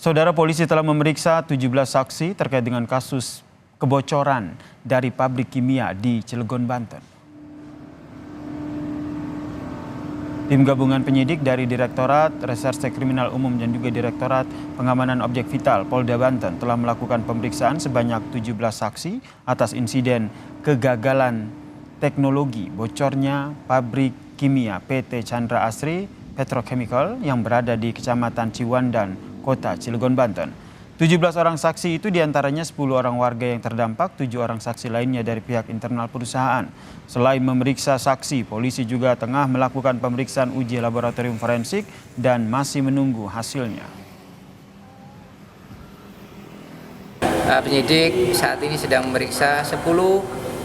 Saudara, polisi telah memeriksa 17 saksi terkait dengan kasus kebocoran dari pabrik kimia di Cilegon, Banten. Tim gabungan penyidik dari Direktorat Reserse Kriminal Umum dan juga Direktorat Pengamanan Objek Vital Polda Banten telah melakukan pemeriksaan sebanyak 17 saksi atas insiden kegagalan teknologi bocornya pabrik kimia PT Chandra Asri Petrochemical yang berada di Kecamatan Ciwandan, Kota Cilegon, Banten. 17 orang saksi itu diantaranya 10 orang warga yang terdampak, 7 orang saksi lainnya dari pihak internal perusahaan. Selain memeriksa saksi, polisi juga tengah melakukan pemeriksaan uji laboratorium forensik dan masih menunggu hasilnya. Penyidik saat ini sedang memeriksa 10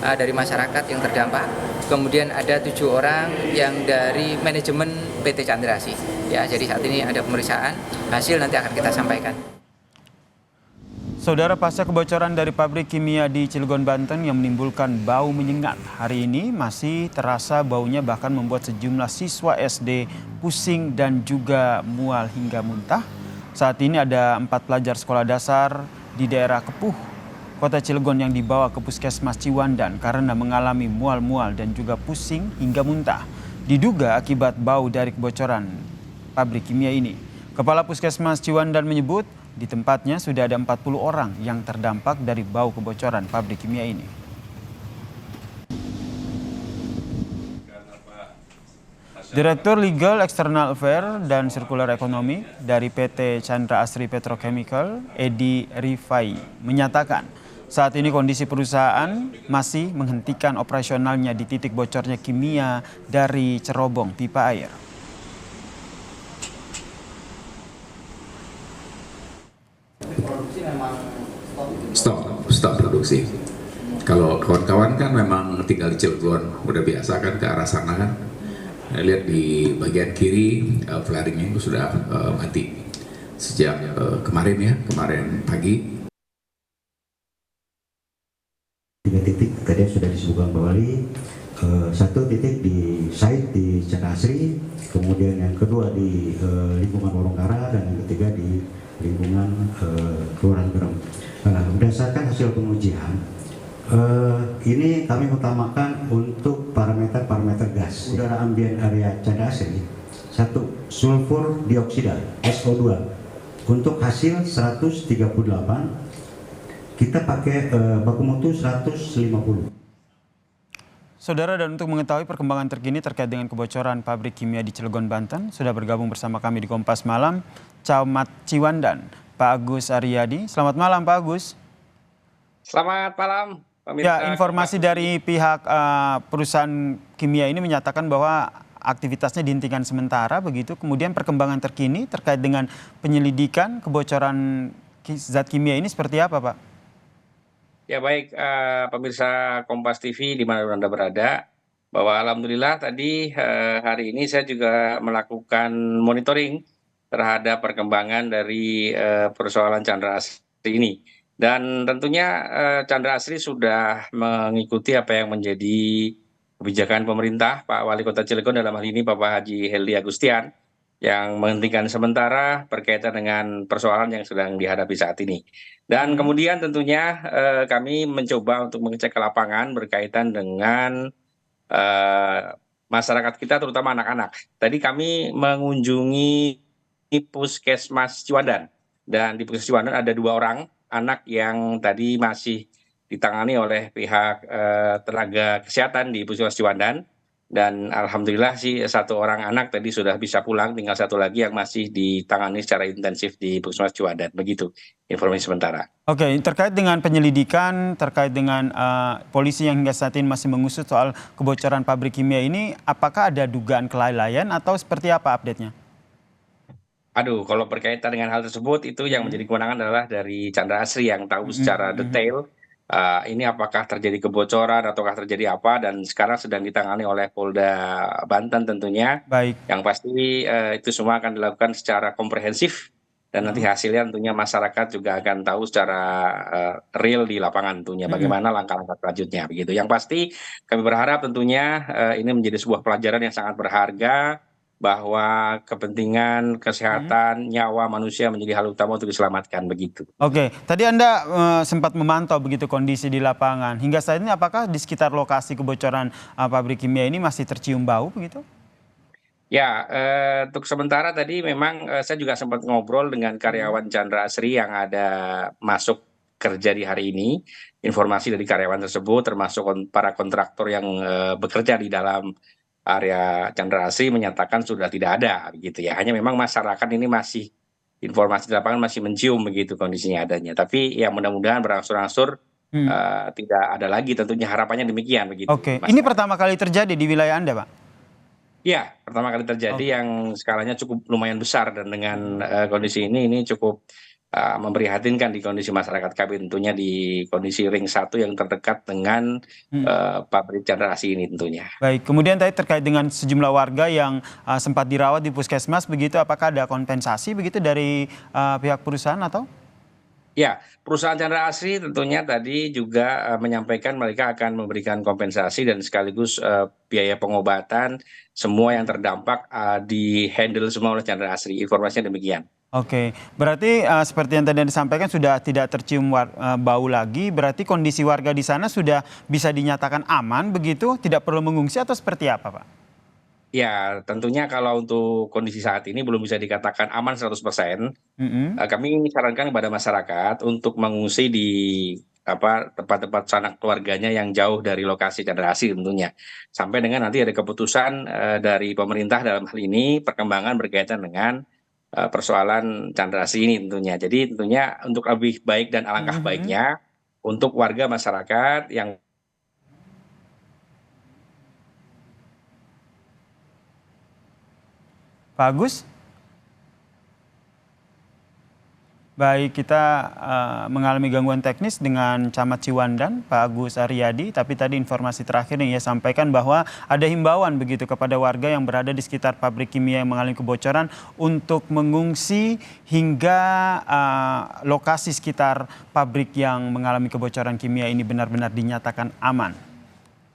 dari masyarakat yang terdampak. Kemudian ada 7 orang yang dari manajemen PT Chandra Asri. Ya, jadi saat ini ada pemeriksaan, hasil nanti akan kita sampaikan. Saudara, pasca kebocoran dari pabrik kimia di Cilegon, Banten yang menimbulkan bau menyengat, hari ini masih terasa baunya bahkan membuat sejumlah siswa SD pusing dan juga mual hingga muntah. Saat ini ada 4 pelajar sekolah dasar di daerah Kepuh, Kota Cilegon yang dibawa ke Puskesmas Ciwandan karena mengalami mual-mual dan juga pusing hingga muntah. Diduga akibat bau dari kebocoran pabrik kimia ini. Kepala Puskesmas Ciwandan menyebut di tempatnya sudah ada 40 orang yang terdampak dari bau kebocoran pabrik kimia ini. Direktur Legal External Affairs dan Sirkular Ekonomi dari PT Chandra Asri Petrochemical, Edi Rifai, menyatakan saat ini kondisi perusahaan masih menghentikan operasionalnya di titik bocornya kimia dari cerobong pipa air. Stop produksi. Kalau kawan-kawan kan memang tinggal di Cilegon, udah biasa kan ke arah sana kan. Lihat di bagian kiri flaringnya itu sudah mati sejak kemarin pagi. 3 titik tadi sudah disebutkan kembali. 1 titik di site di Chandra Asri, kemudian yang kedua di lingkungan Wolongkara, dan yang ketiga di lingkungan Kelurahan Gerem. Berdasarkan hasil pengujian, ini kami utamakan untuk parameter gas udara ambien area Chandra Asri. 1. Sulfur dioksida SO2 untuk hasil 138, kita pakai baku mutu 150. Saudara, dan untuk mengetahui perkembangan terkini terkait dengan kebocoran pabrik kimia di Cilegon, Banten, sudah bergabung bersama kami di Kompas Malam, Camat Ciwandan, Pak Agus Aryadi. Selamat malam, Pak Agus. Selamat malam, pemirsa. Ya, informasi dari pihak perusahaan kimia ini menyatakan bahwa aktivitasnya dihentikan sementara, begitu. Kemudian perkembangan terkini terkait dengan penyelidikan kebocoran zat kimia ini seperti apa, Pak? Ya baik, pemirsa Kompas TV di mana Anda berada, bahwa alhamdulillah tadi hari ini saya juga melakukan monitoring terhadap perkembangan dari persoalan Chandra Asri ini. Dan tentunya Chandra Asri sudah mengikuti apa yang menjadi kebijakan pemerintah Pak Wali Kota Cilegon, dalam hal ini Bapak Haji Heldy Agustian, yang menghentikan sementara berkaitan dengan persoalan yang sedang dihadapi saat ini. Dan kemudian tentunya kami mencoba untuk mengecek ke lapangan berkaitan dengan masyarakat kita, terutama anak-anak. Tadi kami mengunjungi Puskesmas Ciwandan, dan di Puskesmas Ciwandan ada 2 orang anak yang tadi masih ditangani oleh pihak tenaga kesehatan di Puskesmas Ciwandan. Dan alhamdulillah sih 1 orang anak tadi sudah bisa pulang, tinggal 1 lagi yang masih ditangani secara intensif di Puskesmas Ciwandan. Begitu informasi sementara. Oke, terkait dengan penyelidikan, terkait dengan polisi yang hingga saat ini masih mengusut soal kebocoran pabrik kimia ini, apakah ada dugaan kelalaian atau seperti apa update-nya? Aduh, kalau berkaitan dengan hal tersebut, itu yang menjadi kewenangan adalah dari Chandra Asri yang tahu secara detail ini apakah terjadi kebocoran ataukah terjadi apa, dan sekarang sedang ditangani oleh Polda Banten tentunya. Baik. Yang pasti itu semua akan dilakukan secara komprehensif, dan nanti hasilnya tentunya masyarakat juga akan tahu secara real di lapangan tentunya bagaimana langkah-langkah selanjutnya begitu. Yang pasti kami berharap tentunya ini menjadi sebuah pelajaran yang sangat berharga bahwa kepentingan kesehatan nyawa manusia menjadi hal utama untuk diselamatkan begitu. Oke, tadi Anda sempat memantau begitu kondisi di lapangan. Hingga saat ini apakah di sekitar lokasi kebocoran pabrik kimia ini masih tercium bau begitu? Ya, untuk sementara tadi memang saya juga sempat ngobrol dengan karyawan Chandra Asri yang ada masuk kerja di hari ini. Informasi dari karyawan tersebut termasuk para kontraktor yang bekerja di dalam area Chandra Asri menyatakan sudah tidak ada gitu ya. Hanya memang masyarakat ini masih informasi di lapangan masih mencium begitu kondisinya adanya. Tapi ya mudah-mudahan berangsur-angsur Hmm. tidak ada lagi, tentunya harapannya demikian begitu. Oke, Mas. ini pertama kali terjadi di wilayah Anda, Pak? Ya, pertama kali terjadi Oke. yang skalanya cukup lumayan besar dan dengan kondisi ini cukup memprihatinkan di kondisi masyarakat kami, tentunya di kondisi ring 1 yang terdekat dengan Hmm. pabrik Chandra Asri ini tentunya. Baik, kemudian tadi terkait dengan sejumlah warga yang sempat dirawat di puskesmas begitu, apakah ada kompensasi begitu dari pihak perusahaan atau? Ya, perusahaan Chandra Asri tentunya tadi juga menyampaikan mereka akan memberikan kompensasi dan sekaligus biaya pengobatan semua yang terdampak di-handle semua oleh Chandra Asri. Informasinya demikian. Oke, berarti seperti yang tadi disampaikan sudah tidak tercium bau lagi, berarti kondisi warga di sana sudah bisa dinyatakan aman begitu, tidak perlu mengungsi atau seperti apa, Pak? Ya, tentunya kalau untuk kondisi saat ini belum bisa dikatakan aman 100%. Mm-mm. Kami sarankan kepada masyarakat untuk mengungsi di tempat-tempat sanak keluarganya yang jauh dari lokasi Chandra Asri tentunya. Sampai dengan nanti ada keputusan dari pemerintah dalam hal ini perkembangan berkaitan dengan persoalan Chandra Asri ini tentunya. Jadi tentunya untuk lebih baik dan alangkah Mhm. baiknya untuk warga masyarakat yang Pak Agus? Baik, kita mengalami gangguan teknis dengan Camat Ciwandan, Pak Agus Aryadi. Tapi tadi informasi terakhir yang ia sampaikan bahwa ada himbauan begitu kepada warga yang berada di sekitar pabrik kimia yang mengalami kebocoran untuk mengungsi hingga lokasi sekitar pabrik yang mengalami kebocoran kimia ini benar-benar dinyatakan aman.